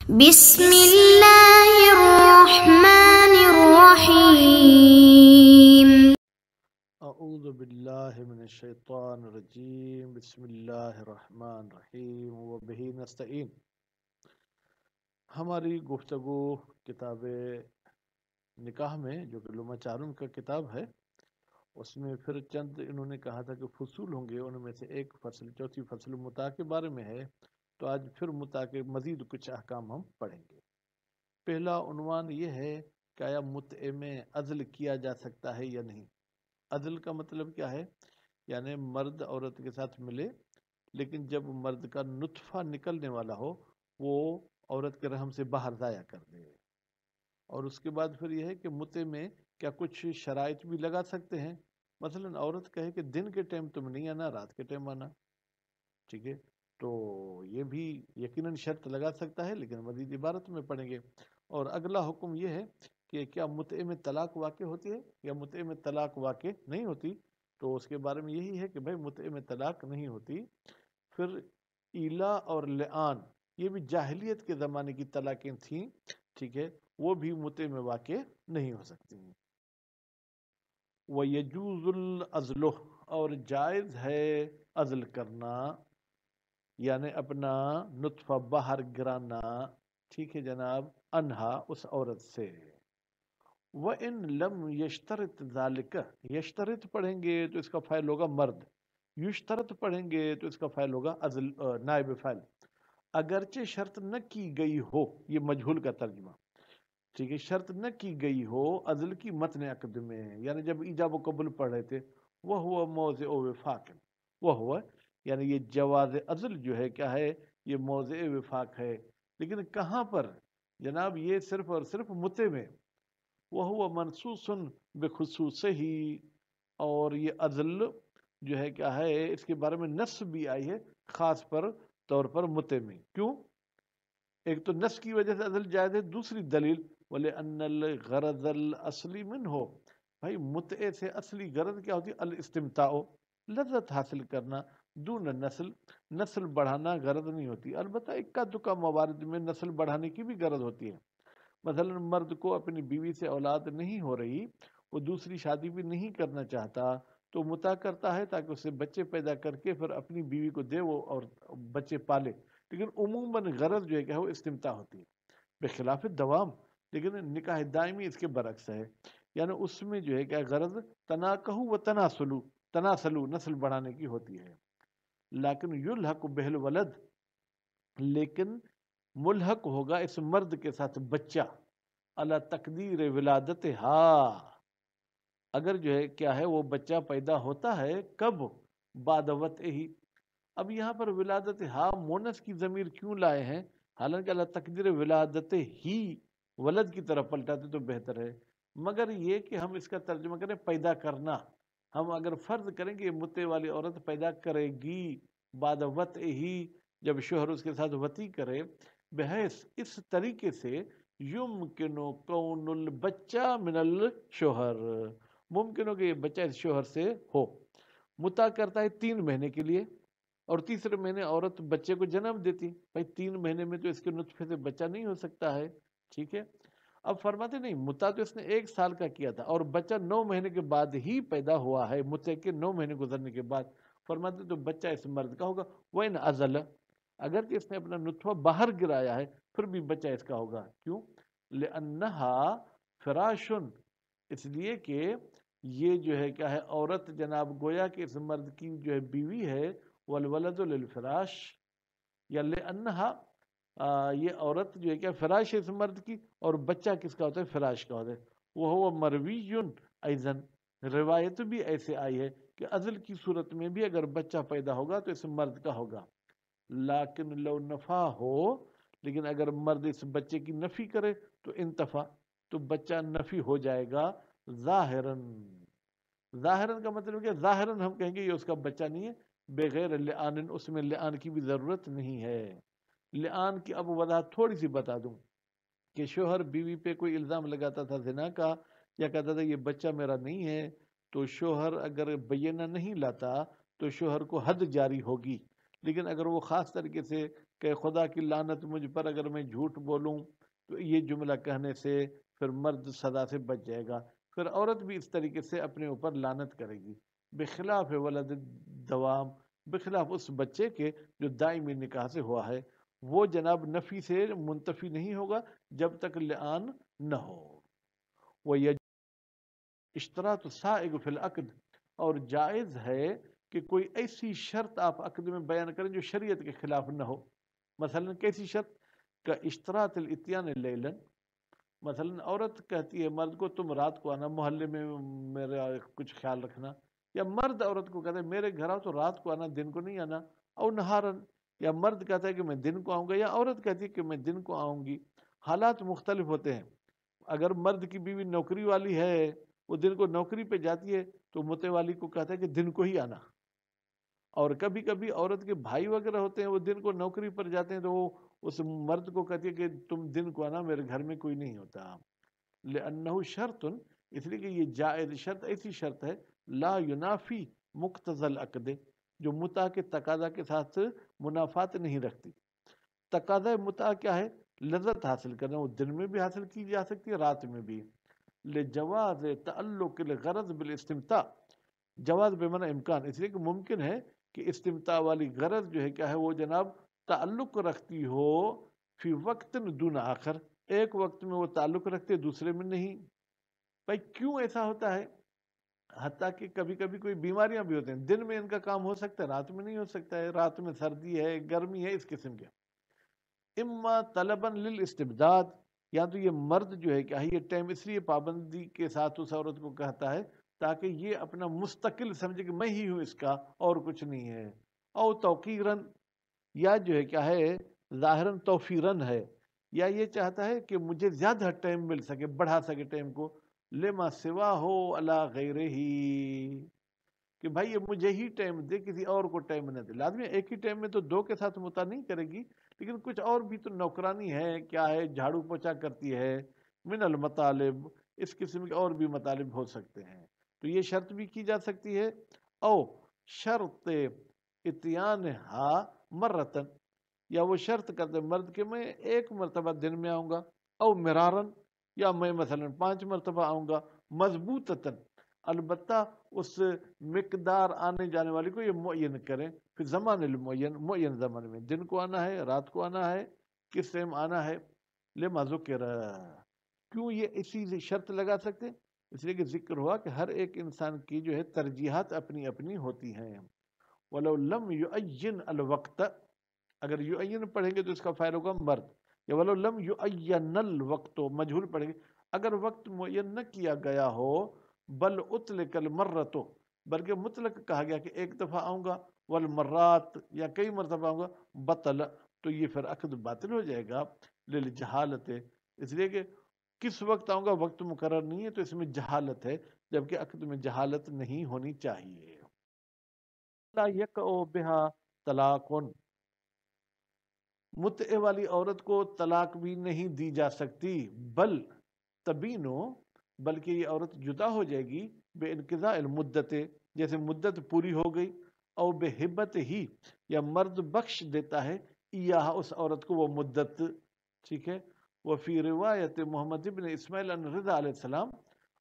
بسم اللہ الرحمن الرحیم۔ اعوذ باللہ من الشیطان الرجیم، بسم اللہ الرحمن الرحیم وبہ نستعین۔ ہماری گفتگو کتاب نکاح میں جو کہ لمع چارم کا کتاب ہے، اس میں پھر چند انہوں نے کہا تھا کہ فصول ہوں گے، ان میں سے ایک فصل چوتھی فصل متاع کے بارے میں ہے، تو آج پھر متاع کے مزید کچھ احکام ہم پڑھیں گے۔ پہلا عنوان یہ ہے کہ آیا متعے میں عزل کیا جا سکتا ہے یا نہیں۔ عزل کا مطلب کیا ہے؟ یعنی مرد عورت کے ساتھ ملے، لیکن جب مرد کا نطفہ نکلنے والا ہو وہ عورت کے رحم سے باہر ضائع کر دے۔ اور اس کے بعد پھر یہ ہے کہ متعے میں کیا کچھ شرائط بھی لگا سکتے ہیں، مثلا عورت کہے کہ دن کے ٹائم تم نہیں آنا، رات کے ٹائم آنا، ٹھیک ہے، تو یہ بھی یقیناً شرط لگا سکتا ہے، لیکن مزید عبارت میں پڑھیں گے۔ اور اگلا حکم یہ ہے کہ کیا متعے میں طلاق واقع ہوتی ہے یا متعے میں طلاق واقع نہیں ہوتی، تو اس کے بارے میں یہی ہے کہ بھائی متعے میں طلاق نہیں ہوتی۔ پھر ایلا اور لعان، یہ بھی جاہلیت کے زمانے کی طلاقیں تھیں، ٹھیک ہے، وہ بھی متعے میں واقع نہیں ہو سکتی۔ وَيَجُوزُ الْعَزْلُ، اور جائز ہے عزل کرنا، یعنی اپنا نطفہ باہر گرانا، ٹھیک ہے جناب، انہا اس عورت سے۔ وَإِن لَمْ يَشْتَرِطْ ذَلِكَ، یشترط پڑھیں گے تو اس کا فاعل ہوگا مرد، یشترط پڑھیں گے تو اس کا فاعل ہوگا عزل، نائب فاعل۔ اگرچہ شرط نہ کی گئی ہو، یہ مجہول کا ترجمہ، ٹھیک ہے، شرط نہ کی گئی ہو عزل کی متن عقد میں، یعنی جب ایجاب و قبول پڑھ رہے تھے، وَهُوَ مَوْضِعُ وِفَاقٍ، وَهُوَ یعنی یہ جواز عزل جو ہے کیا ہے، یہ موضع وفاق ہے، لیکن کہاں پر جناب؟ یہ صرف اور صرف متعے میں۔ وَهُوَ مَنْصُوصٌ بِخُصُوصِهِ، اور یہ عزل جو ہے کیا ہے، اس کے بارے میں نص بھی آئی ہے خاص طور پر متعے میں۔ کیوں؟ ایک تو نص کی وجہ سے عزل جائز ہے، دوسری دلیل وَلِأَنَّ الْغَرَضَ الْأَصْلِ مِنْهُ، بھائی متعے سے اصلی غرض کیا ہوتی ہے؟ الاستمتاع، لذت حاصل کرنا، دون نسل بڑھانا غرض نہیں ہوتی۔ البتہ اکا دکا موارد میں نسل بڑھانے کی بھی غرض ہوتی ہے، مثلا مرد کو اپنی بیوی سے اولاد نہیں ہو رہی، وہ دوسری شادی بھی نہیں کرنا چاہتا، تو متع کرتا ہے تاکہ اسے بچے پیدا کر کے پھر اپنی بیوی کو دے وہ اور بچے پالے، لیکن عموماً غرض جو ہے کہ وہ استمتاع ہوتی ہے، بخلاف دوام۔ لیکن نکاح دائمی اس کے برعکس ہے، یعنی اس میں جو ہے کہ غرض تناکہ و تناسلو نسل بڑھانے کی ہوتی ہے۔ لیکن یلحق بہل ولد، لیکن ملحق ہوگا اس مرد کے ساتھ بچہ، اللہ تقدیر ولادت ہا، اگر جو ہے کیا ہے وہ بچہ پیدا ہوتا ہے کب؟ بعد وطئہ ہی۔ اب یہاں پر ولادت ہا مونس کی ضمیر کیوں لائے ہیں؟ حالانکہ اللہ تقدیر ولادت ہی ولد کی طرف پلٹاتے تو بہتر ہے، مگر یہ کہ ہم اس کا ترجمہ کریں پیدا کرنا، ہم اگر فرض کریں کہ متعے والی عورت پیدا کرے گی بعد وطئہ ہی، جب شوہر اس کے ساتھ وطی کرے، بحیث اس طریقے سے یمکن کون البچہ من الشوہر، ممکن ہو کہ یہ بچہ اس شوہر سے ہو۔ متع کرتا ہے 3 مہینے کے لیے، اور تیسرے مہینے عورت بچے کو جنم دیتی، بھائی 3 مہینے میں تو اس کے نطفے سے بچہ نہیں ہو سکتا ہے، ٹھیک ہے۔ اب فرماتے نہیں، متع تو اس نے 1 سال کا کیا تھا اور بچہ 9 مہینے کے بعد ہی پیدا ہوا ہے، متع کے 9 مہینے گزرنے کے بعد، فرماتے تو بچہ اس مرد کا ہوگا۔ وَإِنْ عَزَلَ، اگر کہ اس نے اپنا نطفہ باہر گرایا ہے پھر بھی بچہ اس کا ہوگا۔ کیوں؟ لِأَنَّهَا فِرَاشٌ، اس لیے کہ یہ جو ہے کیا ہے، عورت جناب گویا کہ اس مرد کی جو ہے بیوی ہے، وَالْوَلَدُ لِلْفِرَاشِ، یا لِأَنَّهَا یہ عورت جو ہے کیا فراش ہے اس مرد کی، اور بچہ کس کا ہوتا ہے؟ فراش کا ہوتا ہے۔ وَهُوَ مَرْوِيٌّ أَيْضًا، روایت بھی ایسے آئی ہے کہ عزل کی صورت میں بھی اگر بچہ پیدا ہوگا تو اس مرد کا ہوگا، لیکن لو نفا ہو، لیکن اگر مرد اس بچے کی نفی کرے تو انتفا، تو بچہ نفی ہو جائے گا ظاہراً۔ ظاہراً کا مطلب کیا؟ ظاہراً ہم کہیں گے یہ اس کا بچہ نہیں ہے، بغیر لعان، اس میں لعان کی بھی ضرورت نہیں ہے۔ لعان کی اب وضاحت تھوڑی سی بتا دوں کہ شوہر بیوی پہ کوئی الزام لگاتا تھا زنا کا، یا کہتا تھا یہ بچہ میرا نہیں ہے، تو شوہر اگر بینہ نہیں لاتا تو شوہر کو حد جاری ہوگی، لیکن اگر وہ خاص طریقے سے کہ خدا کی لعنت مجھ پر اگر میں جھوٹ بولوں تو یہ جملہ کہنے سے پھر مرد سزا سے بچ جائے گا، پھر عورت بھی اس طریقے سے اپنے اوپر لعنت کرے گی، بخلاف ولد دوام، بخلاف اس بچے کے جو دائمی نکاح سے ہوا ہے، وہ جناب نفی سے منتفی نہیں ہوگا جب تک لعان نہ ہو۔ وہ اشتراط السائغ فی العقد، اور جائز ہے کہ کوئی ایسی شرط آپ عقد میں بیان کریں جو شریعت کے خلاف نہ ہو۔ مثلا کیسی شرط؟ کا اشتراط الاتیان لیلا، مثلا عورت کہتی ہے مرد کو تم رات کو آنا، محلے میں میرا کچھ خیال رکھنا، یا مرد عورت کو کہتا ہے میرے گھر آؤ تو رات کو آنا، دن کو نہیں آنا، او نہارن، یا مرد کہتا ہے کہ میں دن کو آؤں گا، یا عورت کہتی ہے کہ میں دن کو آؤں گی۔ حالات مختلف ہوتے ہیں، اگر مرد کی بیوی نوکری والی ہے، وہ دن کو نوکری پہ جاتی ہے تو متے والی کو کہتا ہے کہ دن کو ہی آنا، اور کبھی کبھی عورت کے بھائی وغیرہ ہوتے ہیں وہ دن کو نوکری پر جاتے ہیں تو وہ اس مرد کو کہتی ہے کہ تم دن کو آنا، میرے گھر میں کوئی نہیں ہوتا، لأنہ شرط، اس لیے کہ یہ جائز شرط ایسی شرط ہے لا ینافی مقتضى العقد، جو متع کے تقاضا کے ساتھ منافات نہیں رکھتی۔ تقاضا متع کیا ہے؟ لذت حاصل کرنا، وہ دن میں بھی حاصل کی جا سکتی ہے، رات میں بھی۔ لجواز تعلق الغرض بالاستمتاع، جواز بمعنی امکان، اس لیے کہ ممکن ہے کہ استمتاع والی غرض جو ہے کیا ہے وہ جناب تعلق رکھتی ہو فی وقت دون آخر، ایک وقت میں وہ تعلق رکھتے دوسرے میں نہیں۔ بھائی کیوں ایسا ہوتا ہے؟ حتیٰ کہ کبھی کبھی کوئی بیماریاں بھی ہوتے ہیں، دن میں ان کا کام ہو سکتا ہے، رات میں نہیں ہو سکتا ہے، رات میں سردی ہے، گرمی ہے، اس قسم کے۔ اما طلبا للاستبداد، یا تو یہ مرد جو ہے کیا ہے یہ ٹائم اس لیے پابندی کے ساتھ اس عورت کو کہتا ہے تاکہ یہ اپنا مستقل سمجھے کہ میں ہی ہوں اس کا اور کچھ نہیں ہے، او توقیرن، یا جو ہے کیا ہے ظاہراً توفیرن ہے، یا یہ چاہتا ہے کہ مجھے زیادہ ٹائم مل سکے، بڑھا سکے ٹائم کو، لما سوا ہو علی غیرہ، کہ بھائی یہ مجھے ہی ٹائم دے، کسی اور کو ٹائم نہ دے۔ لازمی ایک ہی ٹائم میں تو دو کے ساتھ متا نہیں کرے گی، لیکن کچھ اور بھی تو نوکرانی ہے، کیا ہے جھاڑو پوچھا کرتی ہے، من المطالب، اس قسم کے اور بھی مطالب ہو سکتے ہیں، تو یہ شرط بھی کی جا سکتی ہے۔ او شرط اتیان ہا مرتن، یا وہ شرط کرتے مرد کہ میں ایک مرتبہ دن میں آؤں گا، او مرارن، یا میں مثلا 5 مرتبہ آؤں گا، مضبوطتاً، البتہ اس مقدار آنے جانے والی کو یہ معین کریں، پھر زمان المعین، معین زمان میں، دن کو آنا ہے، رات کو آنا ہے، کس ٹائم آنا ہے، لما ذکر، کیوں یہ اسی شرط لگا سکتے ہیں؟ اس لیے کہ ذکر ہوا کہ ہر ایک انسان کی جو ہے ترجیحات اپنی اپنی ہوتی ہیں۔ وَلَوْ لَمْ يُعَيِّنْ الْوَقْتَ، اگر یعین پڑھیں گے تو اس کا فائل ہوگا مرد، یا وَلَوْ لَمْ يُعَيَّنَ الْوَقْتُ، مجہول پڑھیں گے، اگر وقت معین نہ کیا گیا ہو، بل اطلق المرۃ، بلکہ مطلق کہا گیا کہ ایک دفعہ آؤں گا، والمرات، یا کئی مرتبہ آؤں گا، بطل، تو یہ پھر عقد باطل ہو جائے گا، للجہالت، اس لیے کہ کس وقت آؤں گا وقت مقرر نہیں ہے، تو اس میں جہالت ہے، جبکہ عقد میں جہالت نہیں ہونی چاہیے۔ لا یقع بہا طلاق، متع والی عورت کو طلاق بھی نہیں دی جا سکتی، بل تبینو، بلکہ یہ عورت جدا ہو جائے گی، بے انقضاء المدت، جیسے مدت پوری ہو گئی، او بے ہبت ہی، یا مرد بخش دیتا ہے، یا اس عورت کو وہ مدت، ٹھیک ہے۔ وفی روایت محمد ابن اسماعیل عن رضا علیہ السلام،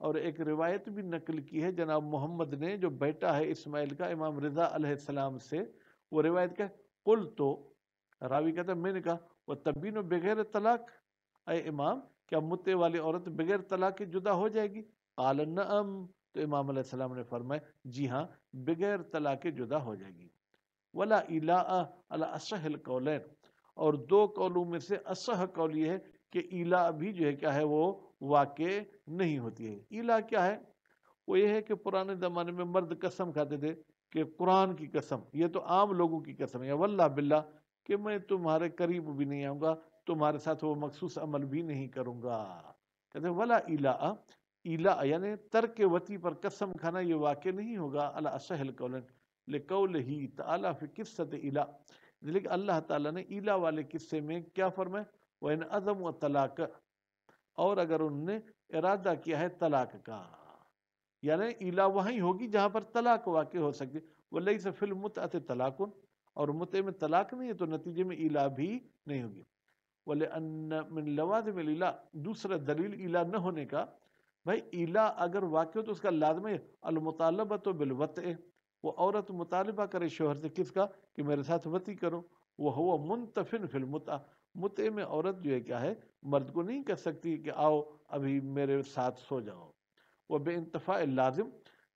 اور ایک روایت بھی نقل کی ہے جناب محمد نے جو بیٹا ہے اسماعیل کا امام رضا علیہ السلام سے، وہ روایت کا قلت، راوی کہتا ہے میں نے کہا، وہ تبین بغیر طلاق، اے امام کیا متع والی عورت بغیر طلاق کے جدا ہو جائے گی؟ قال نعم، تو امام علیہ السلام نے فرمایا جی ہاں، بغیر طلاق کے جدا ہو جائے گی۔ ولا ایلاء علی اصح القولین، اور دو قولوں میں سے اصح قول یہ ہے کہ ایلاء بھی جو ہے کیا ہے وہ واقع نہیں ہوتی ہے۔ ایلاء کیا ہے؟ وہ یہ ہے کہ پرانے زمانے میں مرد قسم کھاتے تھے کہ قرآن کی قسم، یہ تو عام لوگوں کی قسم ہے، یا واللہ باللہ، کہ میں تمہارے قریب بھی نہیں آؤں گا، تمہارے ساتھ وہ مخصوص عمل بھی نہیں کروں گا، کہتے ہیں ولا ایلاء، ایلاء یعنی ترک وطی پر قسم کھانا یہ واقع نہیں ہوگا، علی اصح القولین، لقولہ تعالی فی قصۃ ایلاء، لیکن اللہ تعالیٰ نے ایلاء والے قصے میں کیا فرمایا؟ وَإِنْ عَزَمُوا الطَّلَاقَ، اور اگر انہوں نے ارادہ کیا ہے طلاق کا، یعنی ایلاء وہیں ہوگی جہاں پر طلاق واقع ہو سکتی، وَلَيْسَ فِي الْمُتْعَةِ طَلَاقٌ، اور متع میں طلاق نہیں ہے تو نتیجے میں ایلا بھی نہیں ہوگی. وَلِأَنَّ مِن لَوَازِمِ الْإِلَا، دوسرا دلیل ایلا نہ ہونے کا، بھائی ایلا اگر واقع ہو تو اس کا لازم ہے المطالبۃ بالوطء، وہ عورت مطالبہ کرے شوہر سے کس کا، کہ میرے ساتھ وطی کرو. وَهُوَ مُنْتَفٍ فِي الْمُتْعَةِ، متع میں عورت جو ہے کیا ہے، مرد کو نہیں کہہ سکتی کہ آؤ ابھی میرے ساتھ سو جاؤ. وہ بے انتفاع لازم،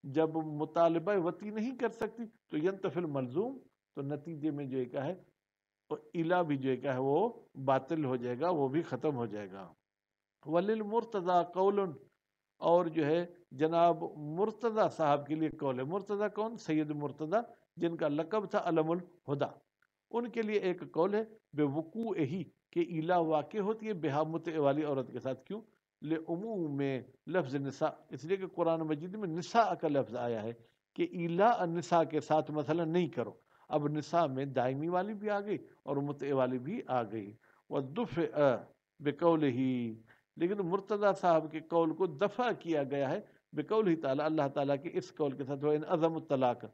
جب مطالبہ وطی نہیں کر سکتی تو ینتفی الملزوم، تو نتیجے میں جو ہے کیا ہے ایلا بھی جو ہے کیا ہے وہ باطل ہو جائے گا، وہ بھی ختم ہو جائے گا. وللمرتضی قول، اور جو ہے جناب مرتضی صاحب کے لیے قول ہے. مرتضی کون؟ سید مرتضی، جن کا لقب تھا علم الہدا. ان کے لیے ایک قول ہے بے وقوع ہی، کہ ایلا واقع ہوتی ہے بہا متع والی عورت کے ساتھ. کیوں؟ لعموم میں لفظ نساء، اس لیے کہ قرآن مجید میں نساء کا لفظ آیا ہے کہ ایلا النساء کے ساتھ مثلا نہیں کرو. اب نساء میں دائمی والی بھی آ گئی اور متع والی بھی آ گئی. وَدُفِعَ بِقَوْلِهِ، لیکن مرتضی صاحب کے قول کو دفع کیا گیا ہے بقول تعالیٰ، اللہ تعالیٰ کے اس قول کے ساتھ، وَإِنْ عَزَمُوا الطلاق،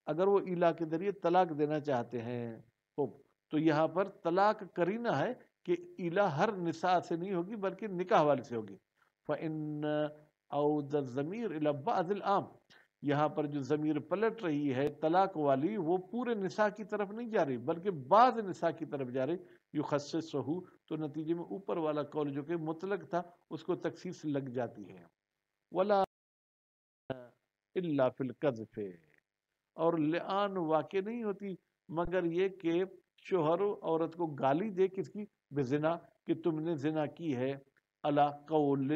اگر وہ ایلا کے ذریعے طلاق دینا چاہتے ہیں. تو یہاں پر طلاق کرینہ ہے کہ ایلا ہر نساء سے نہیں ہوگی بلکہ نکاح والے سے ہوگی. فَإِنَّ عَوْدَ الضَّمِيرِ إِلَى بَعْضِ الْعَامِ، یہاں پر جو ضمیر پلٹ رہی ہے طلاق والی، وہ پورے نساء کی طرف نہیں جا رہی بلکہ بعض نساء کی طرف جا رہی. یخصصہ، تو نتیجے میں اوپر والا قول جو کہ مطلق تھا اس کو تخصیص لگ جاتی ہے. ولا الا فی القذف، اور لعان واقع نہیں ہوتی مگر یہ کہ شوہر عورت کو گالی دے کس کی، بزنا، کہ تم نے زنا کی ہے. علی قول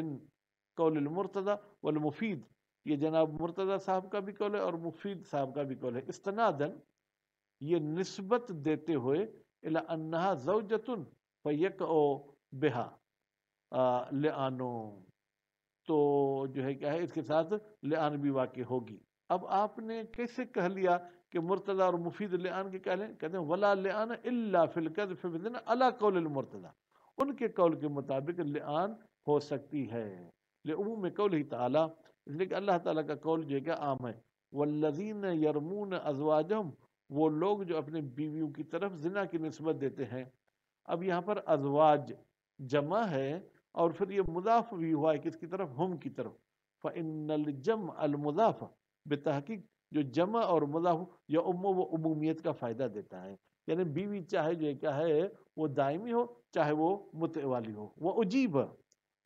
المرتضی والمفید، یہ جناب مرتضی صاحب کا بھی قول ہے اور مفید صاحب کا بھی قول ہے. استنادن، یہ نسبت دیتے ہوئے، الی انہا زوجتن فیقع بہا لعانو، تو جو ہے کیا ہے اس کے ساتھ لعان بھی واقع ہوگی. اب آپ نے کیسے کہہ لیا کہ مرتضی اور مفید لعان کے کہہ لیں؟ کہتے ہیں ولا لعان الا فی القذف بزنا علی قول المرتضی، ان کے قول کے مطابق لعان ہو سکتی ہے لعموم قولہ تعالی، اس لیے کہ اللہ تعالیٰ کا قول جو ہے کہ عام ہے. والذین یرمون ازواجہم، وہ لوگ جو اپنے بیویوں کی طرف زنا کی نسبت دیتے ہیں. اب یہاں پر ازواج جمع ہے اور پھر یہ مضاف بھی ہوا ہے کس کی طرف؟ ہم کی طرف. فإن الجمع المضاف، بتحقیق جو جمع اور مضاف یا وہ عمومیت کا فائدہ دیتا ہے. یعنی بیوی چاہے جو کیا ہے وہ دائمی ہو چاہے وہ متع والی ہو. وہ عجیب،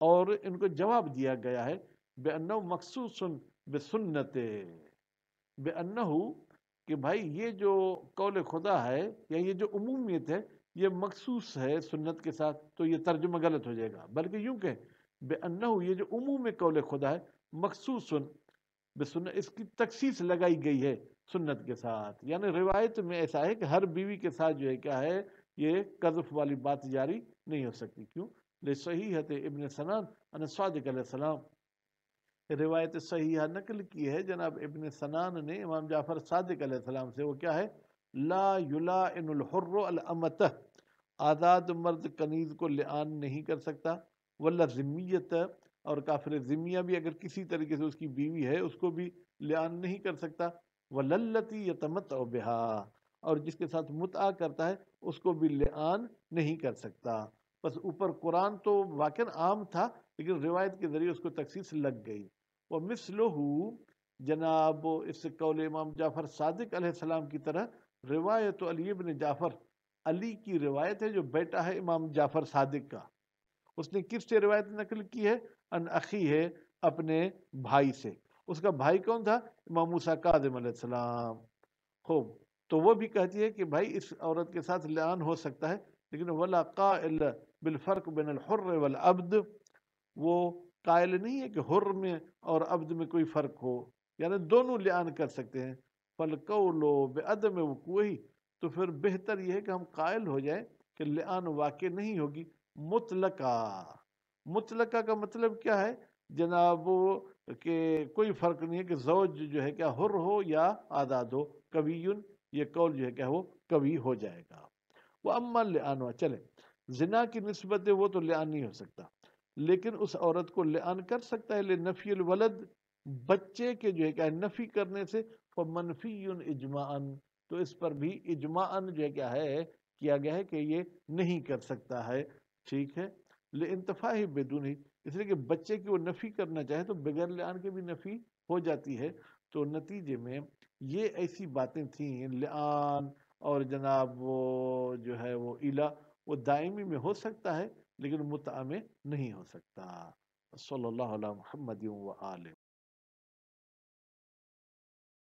اور ان کو جواب دیا گیا ہے بأنہ مخصوص بسنت، بأنہ، کہ بھائی یہ جو قول خدا ہے یا یہ جو عمومیت ہے یہ مخصوص ہے سنت کے ساتھ. تو یہ ترجمہ غلط ہو جائے گا، بلکہ یوں کہ بأنہ، یہ جو عموم قول خدا ہے مخصوص بسنت، اس کی تخصیص لگائی گئی ہے سنت کے ساتھ. یعنی روایت میں ایسا ہے کہ ہر بیوی کے ساتھ جو ہے کیا ہے یہ قذف والی بات جاری نہیں ہو سکتی. کیوں؟ لصحیحۃ ابن سنان ان صادق علیہ السلام، روایت صحیحہ نقل کی ہے جناب ابن سنان نے امام جعفر صادق علیہ السلام سے. وہ کیا ہے؟ لا یلاعن الحر الامۃ، آزاد مرد کنیز کو لعان نہیں کر سکتا. ولا ذمیت، اور کافر ذمیہ بھی اگر کسی طریقے سے اس کی بیوی ہے اس کو بھی لعان نہیں کر سکتا. وللتی یتمتع بہا، اور جس کے ساتھ متعہ کرتا ہے اس کو بھی لعان نہیں کر سکتا. بس اوپر قرآن تو واقعا عام تھا لیکن روایت کے ذریعے اس کو تخصیص لگ گئی. ومثلہ، جناب اس قول امام جعفر صادق علیہ السلام کی طرح روایت علی ابن جعفر، علی کی روایت ہے جو بیٹا ہے امام جعفر صادق کا. اس نے کس سے روایت نقل کی ہے؟ ان اخی ہے، اپنے بھائی سے. اس کا بھائی کون تھا؟ امام موسیٰ کاظم علیہ السلام. خوب، تو وہ بھی کہتی ہے کہ بھائی اس عورت کے ساتھ لعان ہو سکتا ہے، لیکن ولا قائل بالفرق بین الحر والعبد، وہ قائل نہیں ہے کہ حر میں اور عبد میں کوئی فرق ہو، یعنی دونوں لعان کر سکتے ہیں. فالقول بعدم وقوعہ، تو پھر بہتر یہ ہے کہ ہم قائل ہو جائیں کہ لعان واقع نہیں ہوگی. مطلقہ، مطلقہ کا مطلب کیا ہے جناب؟ کہ کوئی فرق نہیں ہے کہ زوج جو ہے کیا حر ہو یا آزاد ہو. قویٌ، یہ قول جو ہے کیا وہ قوی ہو جائے گا. وہ اما لعان، چلے زنا کی نسبت ہے وہ تو لعان نہیں ہو سکتا، لیکن اس عورت کو لعان کر سکتا ہے لنفی الولد، بچے کے جو ہے کیا نفی کرنے سے. فمنفی اجماعاً، تو اس پر بھی اجماعاً جو کیا ہے کیا گیا ہے کہ یہ نہیں کر سکتا ہے، ٹھیک ہے، لانتفاء بدون ہی، اس لیے کہ بچے کی وہ نفی کرنا چاہے تو بغیر لعان کے بھی نفی ہو جاتی ہے۔ تو نتیجے میں یہ ایسی باتیں تھیں، لعان اور جناب وہ جو ہے وہ الہ، وہ دائمی میں ہو سکتا ہے لیکن متع میں نہیں ہو سکتا۔ صلی اللہ علیہ محمد و آلہ